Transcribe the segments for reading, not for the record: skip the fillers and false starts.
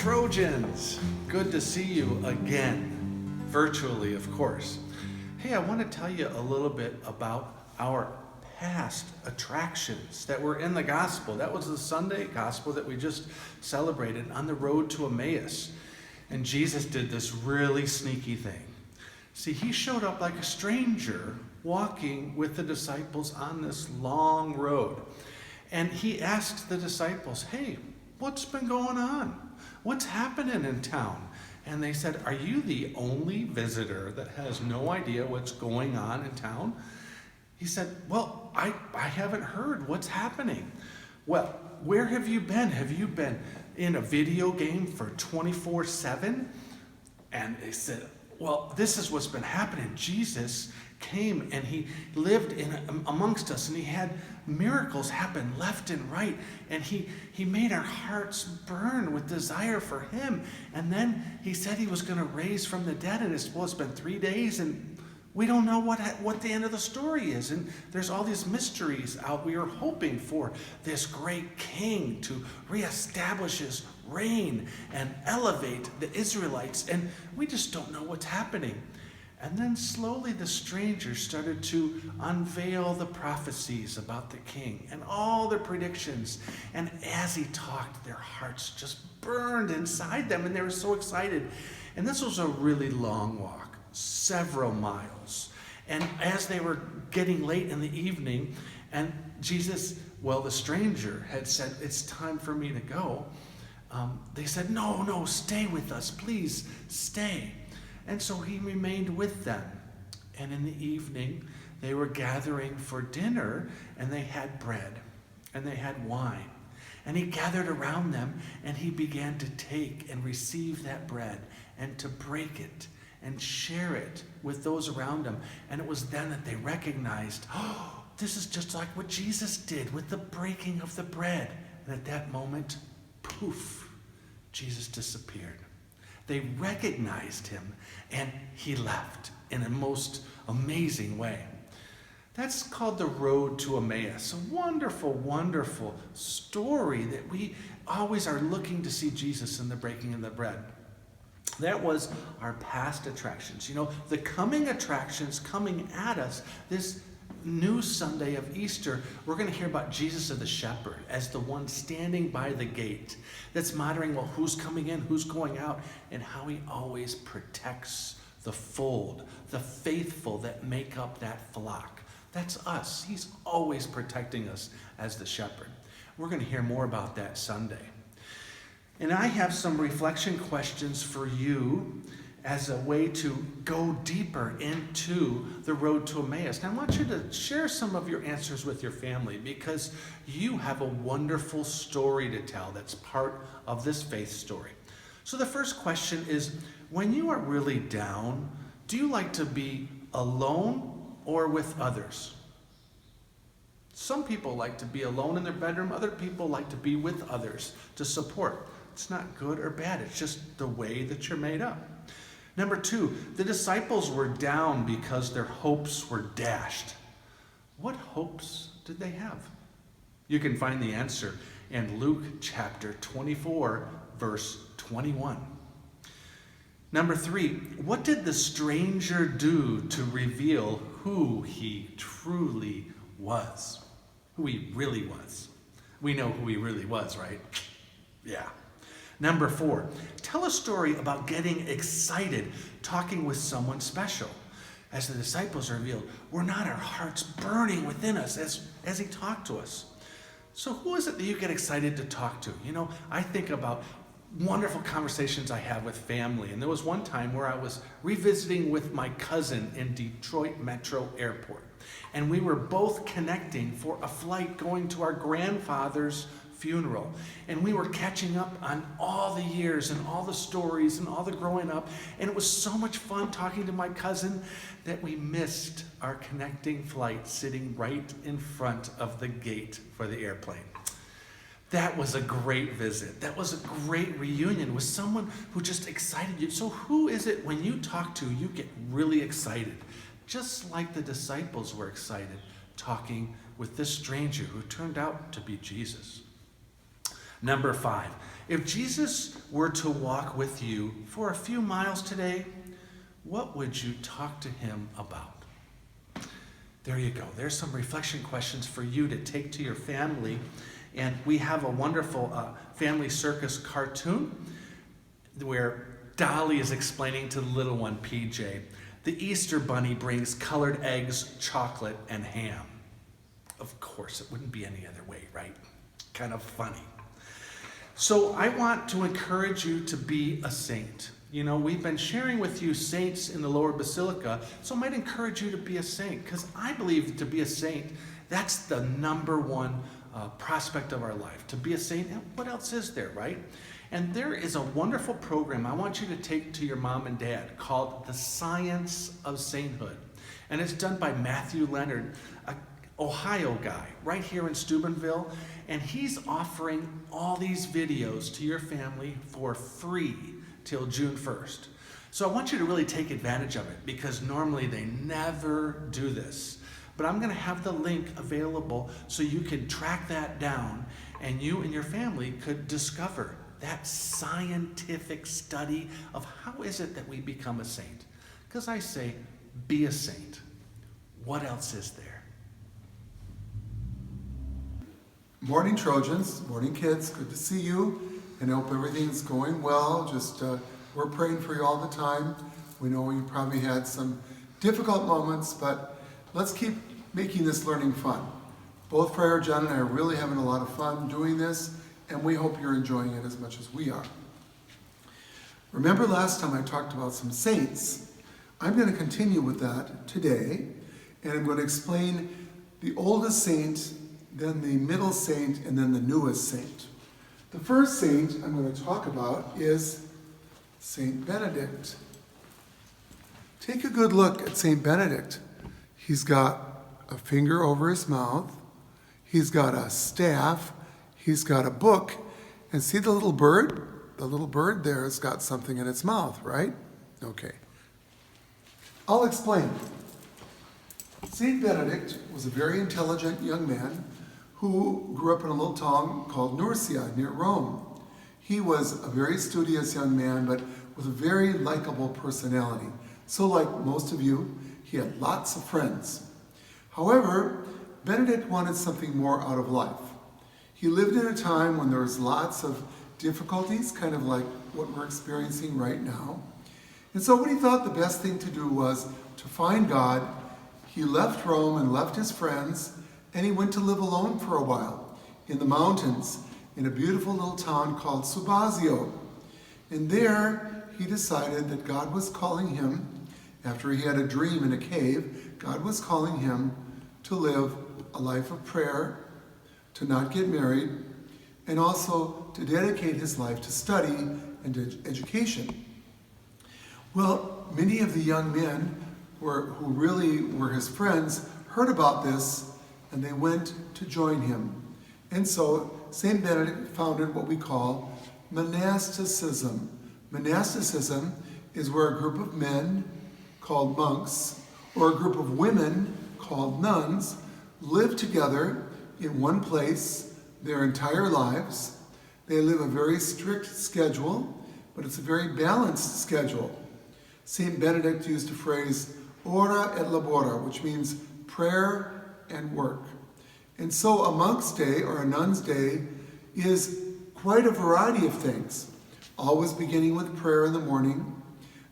Trojans! Good to see you again, virtually, of course. Hey, I want to tell you a little bit about our past attractions that were in the gospel. That was the Sunday gospel that we just celebrated on the road to Emmaus. And Jesus did this really sneaky thing. See, he showed up like a stranger walking with the disciples on this long road. And he asked the disciples, hey, what's been going on? What's happening in town? And they said, are you the only visitor that has no idea what's going on in town? He said, well, I haven't heard what's happening. Well, where have you been? Have you been in a video game for 24/7? And they said, well, this is what's been happening. Jesus came and he lived amongst us, and he had miracles happen left and right, and he made our hearts burn with desire for him. And then he said he was going to raise from the dead, and it's been 3 days, and we don't know what the end of the story is. And there's all these mysteries out. We are hoping for this great king to reestablish his reign and elevate the Israelites, and we just don't know what's happening. And then slowly the strangers started to unveil the prophecies about the king and all the predictions. And as he talked, their hearts just burned inside them, and they were so excited. And this was a really long walk, several miles. And as they were getting late in the evening, and Jesus, the stranger had said, it's time for me to go. They said, no, stay with us, please stay. And so he remained with them. And in the evening, they were gathering for dinner, and they had bread, and they had wine. And he gathered around them, and he began to take and receive that bread, and to break it, and share it with those around him. And it was then that they recognized, oh, this is just like what Jesus did with the breaking of the bread. And at that moment, poof, Jesus disappeared. They recognized him, and he left in a most amazing way. That's called the road to Emmaus. A wonderful, wonderful story that we always are looking to see Jesus in the breaking of the bread. That was our past attractions. The coming attractions coming at us this new Sunday of Easter, we're going to hear about Jesus of the shepherd as the one standing by the gate that's monitoring, who's coming in, who's going out, and how he always protects the fold, the faithful that make up that flock. That's us. He's always protecting us as the shepherd. We're going to hear more about that Sunday. And I have some reflection questions for you as a way to go deeper into the road to Emmaus. And I want you to share some of your answers with your family, because you have a wonderful story to tell that's part of this faith story. So the first question is, when you are really down, do you like to be alone or with others? Some people like to be alone in their bedroom. Other people like to be with others to support. It's not good or bad. It's just the way that you're made up. Number 2, the disciples were down because their hopes were dashed. What hopes did they have? You can find the answer in Luke chapter 24, verse 21. Number 3, what did the stranger do to reveal who he truly was? Who he really was. We know who he really was, right? Yeah. Number 4, tell a story about getting excited talking with someone special. As the disciples revealed, were not our hearts burning within us as he talked to us? So who is it that you get excited to talk to? I think about wonderful conversations I have with family. And there was one time where I was revisiting with my cousin in Detroit Metro Airport. And we were both connecting for a flight going to our grandfather's funeral. And we were catching up on all the years and all the stories and all the growing up. And it was so much fun talking to my cousin that we missed our connecting flight sitting right in front of the gate for the airplane. That was a great visit. That was a great reunion with someone who just excited you. So who is it when you talk to, you get really excited? Just like the disciples were excited talking with this stranger who turned out to be Jesus. Number 5, if Jesus were to walk with you for a few miles today, what would you talk to him about? There you go. There's some reflection questions for you to take to your family. And we have a wonderful family circus cartoon where Dolly is explaining to the little one, PJ, the Easter bunny brings colored eggs, chocolate, and ham. Of course, it wouldn't be any other way, right? Kind of funny. So I want to encourage you to be a saint. You know, we've been sharing with you saints in the Lower Basilica, so I might encourage you to be a saint, because I believe to be a saint, that's the number one prospect of our life. To be a saint, and what else is there, right? And there is a wonderful program I want you to take to your mom and dad called the Science of Sainthood. And it's done by Matthew Leonard, an Ohio guy, right here in Steubenville. And he's offering all these videos to your family for free till June 1st. So I want you to really take advantage of it, because normally they never do this. But I'm going to have the link available so you can track that down, and you and your family could discover that scientific study of how is it that we become a saint. Because I say, be a saint. What else is there? Morning, Trojans. Morning, kids. Good to see you. And I hope everything's going well. We're praying for you all the time. We know you probably had some difficult moments, but let's keep making this learning fun. Both Friar John and I are really having a lot of fun doing this, and we hope you're enjoying it as much as we are. Remember last time I talked about some saints? I'm going to continue with that today, and I'm going to explain the oldest saint, then the middle saint, and then the newest saint. The first saint I'm going to talk about is Saint Benedict. Take a good look at Saint Benedict. He's got a finger over his mouth. He's got a staff. He's got a book. And see the little bird? The little bird there has got something in its mouth, right? Okay. I'll explain. Saint Benedict was a very intelligent young man who grew up in a little town called Nursia near Rome. He was a very studious young man, but with a very likable personality. So like most of you, he had lots of friends. However, Benedict wanted something more out of life. He lived in a time when there was lots of difficulties, kind of like what we're experiencing right now. And so what he thought the best thing to do was to find God. He left Rome and left his friends, and he went to live alone for a while in the mountains in a beautiful little town called Subasio. And there he decided that God was calling him, after he had a dream in a cave, God was calling him to live a life of prayer, to not get married, and also to dedicate his life to study and to education. Well, many of the young men who really were his friends heard about this, and they went to join him. And so St. Benedict founded what we call monasticism. Monasticism is where a group of men called monks or a group of women called nuns live together in one place their entire lives. They live a very strict schedule, but it's a very balanced schedule. St. Benedict used the phrase ora et labora, which means prayer and work. And so a monk's day or a nun's day is quite a variety of things, always beginning with prayer in the morning,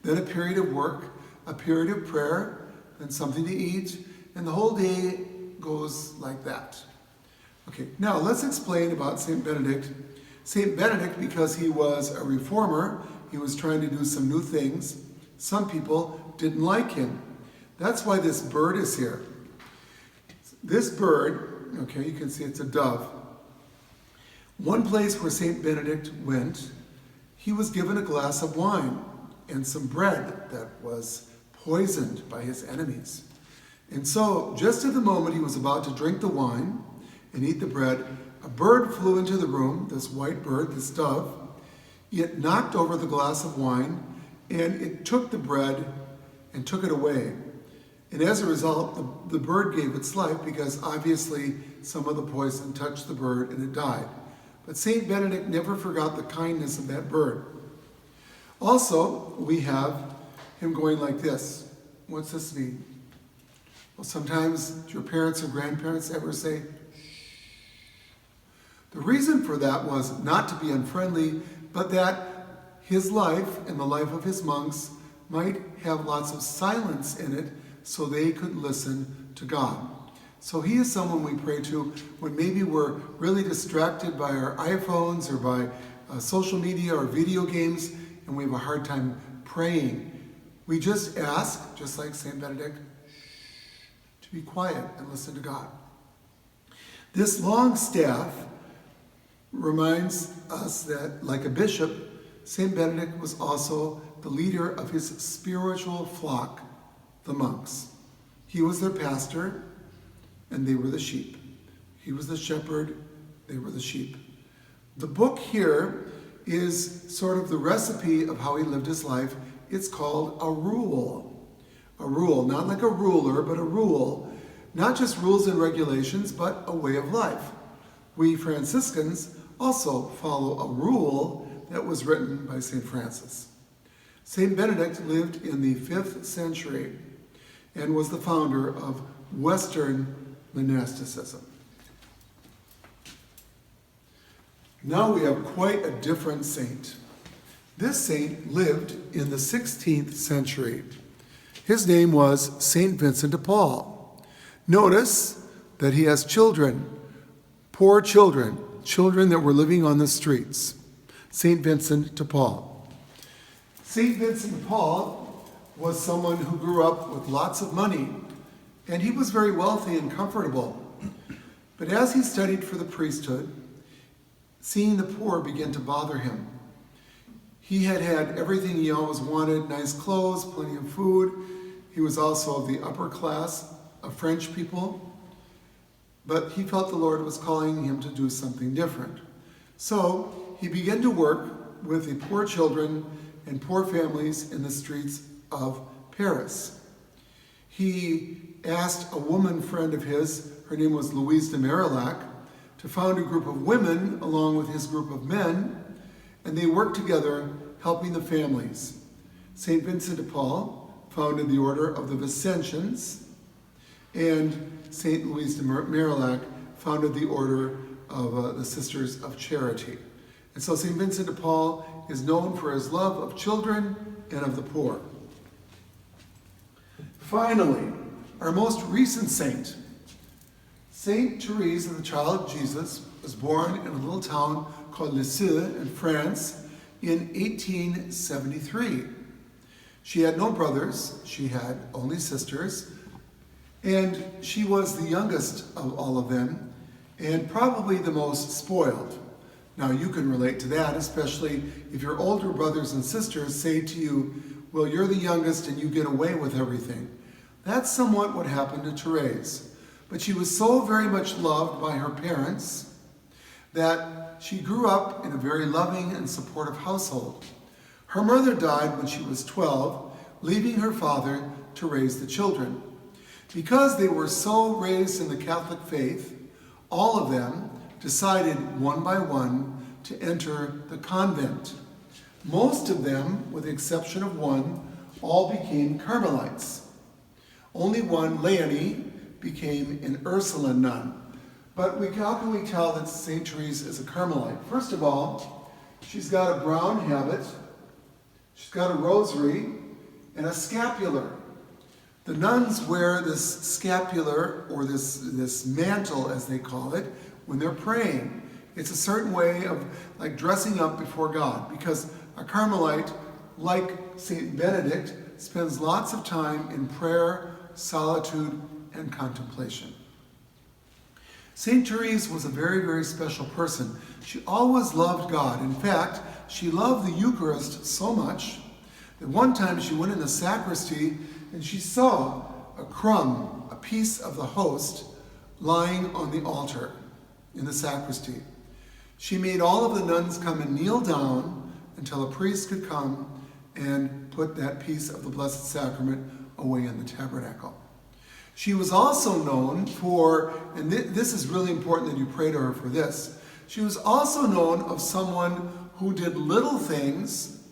then a period of work, a period of prayer, then something to eat, and the whole day goes like that. Okay, now let's explain about St. Benedict. St. Benedict, because he was a reformer, he was trying to do some new things. Some people didn't like him. That's why this bird is here. This bird, okay, you can see it's a dove. One place where St. Benedict went, he was given a glass of wine and some bread that was poisoned by his enemies. And so, just at the moment he was about to drink the wine and eat the bread, a bird flew into the room, this white bird, this dove. It knocked over the glass of wine, and it took the bread and took it away. And as a result, the bird gave its life because obviously some of the poison touched the bird and it died. But Saint Benedict never forgot the kindness of that bird. Also, we have him going like this. What's this mean? Well, sometimes do your parents or grandparents ever say, shh? The reason for that was not to be unfriendly, but that his life and the life of his monks might have lots of silence in it so they could listen to God. So he is someone we pray to when maybe we're really distracted by our iPhones or by social media or video games and we have a hard time praying. We just ask, just like St. Benedict, to be quiet and listen to God. This long staff reminds us that, like a bishop, St. Benedict was also the leader of his spiritual flock, the monks. He was their pastor, and they were the sheep. He was the shepherd, they were the sheep. The book here is sort of the recipe of how he lived his life. It's called a rule. A rule, not like a ruler, but a rule. Not just rules and regulations, but a way of life. We Franciscans also follow a rule that was written by St. Francis. St. Benedict lived in the 5th century and was the founder of Western monasticism. Now we have quite a different saint. This saint lived in the 16th century. His name was St. Vincent de Paul. Notice that he has children, poor children, children that were living on the streets. St. Vincent de Paul. St. Vincent de Paul was someone who grew up with lots of money, and he was very wealthy and comfortable. But as he studied for the priesthood, seeing the poor began to bother him. He had had everything he always wanted, nice clothes, plenty of food. He was also of the upper class of French people, but he felt the Lord was calling him to do something different. So he began to work with the poor children and poor families in the streets of Paris. He asked a woman friend of his, her name was Louise de Marillac, to found a group of women along with his group of men, and they worked together helping the families. St. Vincent de Paul founded the order of the Vincentians, and St. Louise de Marillac founded the order of the Sisters of Charity. And so St. Vincent de Paul is known for his love of children and of the poor. Finally, our most recent saint, Saint Therese of the Child Jesus, was born in a little town called Lisieux in France in 1873. She had no brothers, she had only sisters, and she was the youngest of all of them, and probably the most spoiled. Now you can relate to that, especially if your older brothers and sisters say to you, well, you're the youngest and you get away with everything. That's somewhat what happened to Therese. But she was so very much loved by her parents that she grew up in a very loving and supportive household. Her mother died when she was 12, leaving her father to raise the children. Because they were so raised in the Catholic faith, all of them decided one by one to enter the convent. Most of them, with the exception of one, all became Carmelites. Only one, Leonie, became an Ursuline nun. But how can we tell that St. Therese is a Carmelite? First of all, she's got a brown habit, she's got a rosary, and a scapular. The nuns wear this scapular, or this mantle, as they call it, when they're praying. It's a certain way of like dressing up before God, because a Carmelite, like St. Benedict, spends lots of time in prayer, solitude, and contemplation. St. Therese was a very, very special person. She always loved God. In fact, she loved the Eucharist so much that one time she went in the sacristy and she saw a crumb, a piece of the host, lying on the altar in the sacristy. She made all of the nuns come and kneel down until a priest could come and put that piece of the Blessed Sacrament away in the tabernacle. She was also known for, and this is really important that you pray to her for this, She was also known of someone who did little things,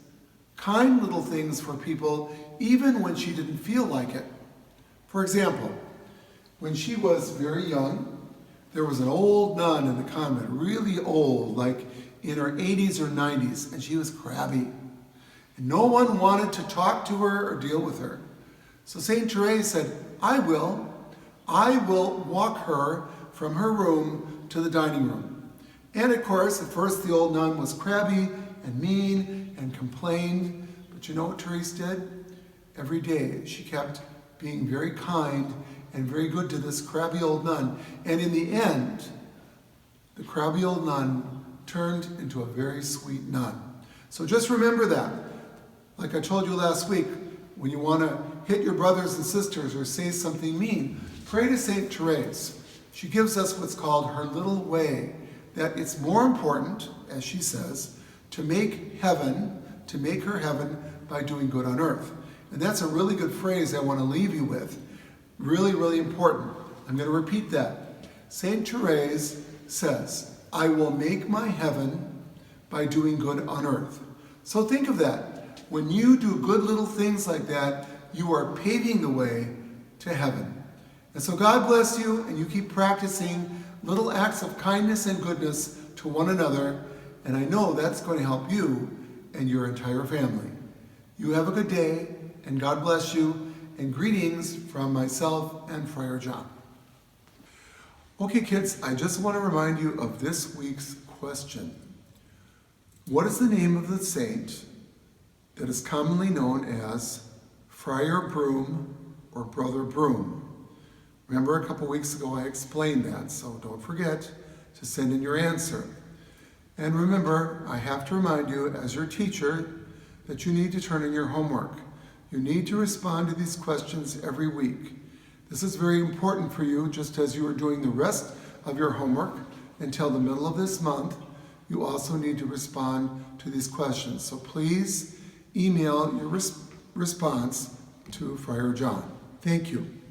kind little things for people, even when she didn't feel like it. For example, when she was very young, there was an old nun in the convent, really old, like in her 80s or 90s, and she was crabby. And no one wanted to talk to her or deal with her. So St. Therese said, I will walk her from her room to the dining room. And of course, at first the old nun was crabby and mean and complained. But you know what Therese did? Every day she kept being very kind and very good to this crabby old nun. And in the end, the crabby old nun turned into a very sweet nun. So just remember that. Like I told you last week, when you want to hit your brothers and sisters or say something mean, pray to St. Therese. She gives us what's called her little way, that it's more important, as she says, to make her heaven by doing good on earth. And that's a really good phrase I want to leave you with. Really, really important. I'm going to repeat that. St. Therese says, I will make my heaven by doing good on earth. So think of that. When you do good little things like that, you are paving the way to heaven. And so God bless you, and you keep practicing little acts of kindness and goodness to one another, and I know that's going to help you and your entire family. You have a good day, and God bless you, and greetings from myself and Friar John. Okay, kids, I just want to remind you of this week's question. What is the name of the saint that is commonly known as Friar Broom or Brother Broom? Remember a couple weeks ago I explained that, so don't forget to send in your answer. And remember, I have to remind you as your teacher that you need to turn in your homework. You need to respond to these questions every week. This is very important for you, just as you are doing the rest of your homework until the middle of this month. You also need to respond to these questions. So please email your response to Friar John. Thank you.